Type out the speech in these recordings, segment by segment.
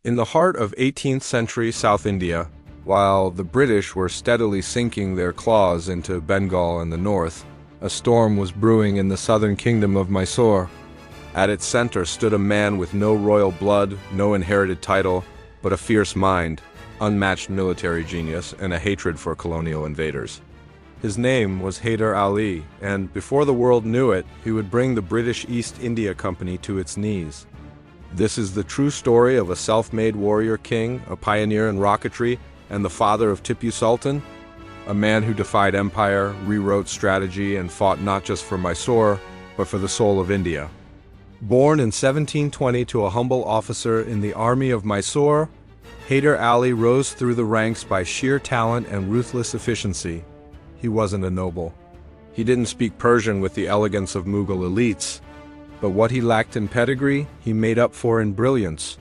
In the heart of 18th century South India, while the British were steadily sinking their claws into Bengal and the north, a storm was brewing in the southern kingdom of Mysore. At its center stood a man with no royal blood, no inherited title, but a fierce mind, unmatched military genius, and a hatred for colonial invaders. His name was Haider Ali, and before the world knew it, he would bring the British East India Company to its knees. This is the true story of a self-made warrior king, a pioneer in rocketry, and the father of Tipu Sultan, a man who defied empire, rewrote strategy, and fought not just for Mysore, but for the soul of India. Born in 1720 to a humble officer in the army of Mysore, Haider Ali rose through the ranks by sheer talent and ruthless efficiency. He wasn't a noble. He didn't speak Persian with the elegance of Mughal elites, but what he lacked in pedigree, he made up for in brilliance.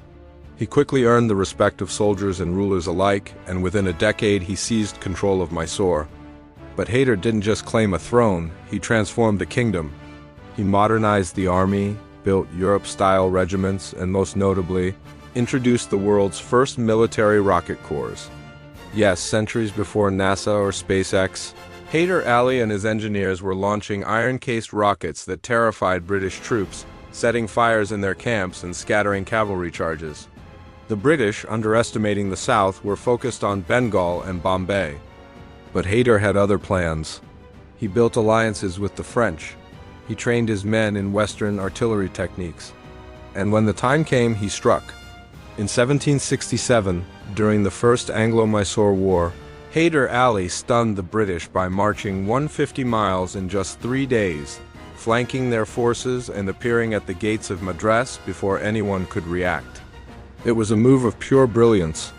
He quickly earned the respect of soldiers and rulers alike, and within a decade he seized control of Mysore. But Haider didn't just claim a throne, he transformed the kingdom. He modernized the army, built Europe-style regiments, and most notably, introduced the world's first military rocket corps. Yes, centuries before NASA or SpaceX, Haider Ali and his engineers were launching iron-cased rockets that terrified British troops, setting fires in their camps and scattering cavalry charges. The British, underestimating the South, were focused on Bengal and Bombay. But Haider had other plans. He built alliances with the French. He trained his men in Western artillery techniques. And when the time came, he struck. In 1767, during the First Anglo-Mysore War, Haider Ali stunned the British by marching 150 miles in just 3 days, flanking their forces and appearing at the gates of Madras before anyone could react. It was a move of pure brilliance.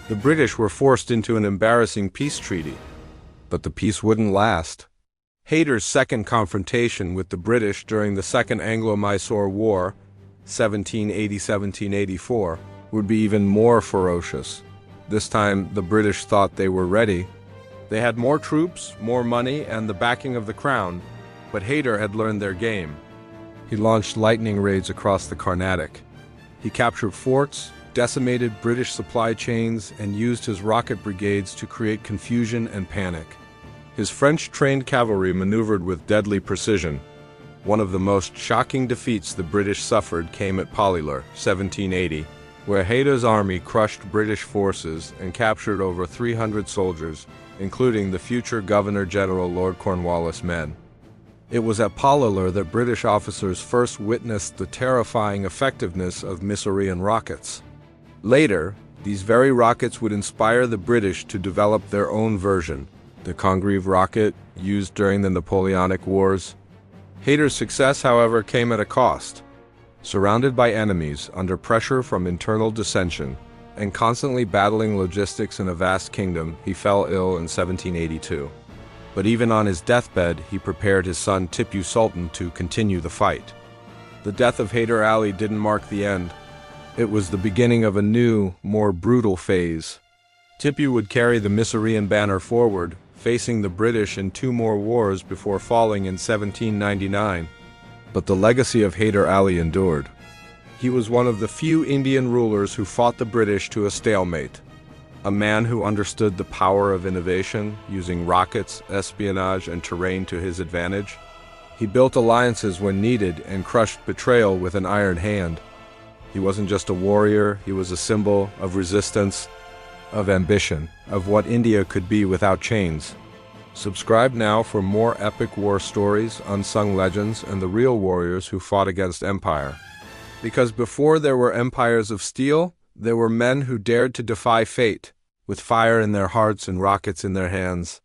The British were forced into an embarrassing peace treaty, but the peace wouldn't last. Haider's second confrontation with the British during the Second Anglo-Mysore War, 1780-1784, would be even more ferocious. This time, the British thought they were ready. They had more troops, more money, and the backing of the crown, but Haider had learned their game. He launched lightning raids across the Carnatic. He captured forts, decimated British supply chains, and used his rocket brigades to create confusion and panic. His French-trained cavalry maneuvered with deadly precision. One of the most shocking defeats the British suffered came at Pollilur, 1780, where Haider's army crushed British forces and captured over 300 soldiers, including the future Governor-General Lord Cornwallis' men. It was at Pollilur that British officers first witnessed the terrifying effectiveness of Mysorean rockets. Later, these very rockets would inspire the British to develop their own version, the Congreve rocket used during the Napoleonic Wars. Haider's success, however, came at a cost. Surrounded by enemies, under pressure from internal dissension, and constantly battling logistics in a vast kingdom, he fell ill in 1782. But even on his deathbed, he prepared his son Tipu Sultan to continue the fight. The death of Haider Ali didn't mark the end. It was the beginning of a new, more brutal phase. Tipu would carry the Mysorean banner forward, facing the British in 2 more wars before falling in 1799. But the legacy of Haider Ali endured. He was one of the few Indian rulers who fought the British to a stalemate. A man who understood the power of innovation, using rockets, espionage, and terrain to his advantage. He built alliances when needed and crushed betrayal with an iron hand. He wasn't just a warrior, he was a symbol of resistance, of ambition, of what India could be without chains. Subscribe now for more epic war stories, unsung legends, and the real warriors who fought against empire. Because before there were empires of steel, there were men who dared to defy fate, with fire in their hearts and rockets in their hands.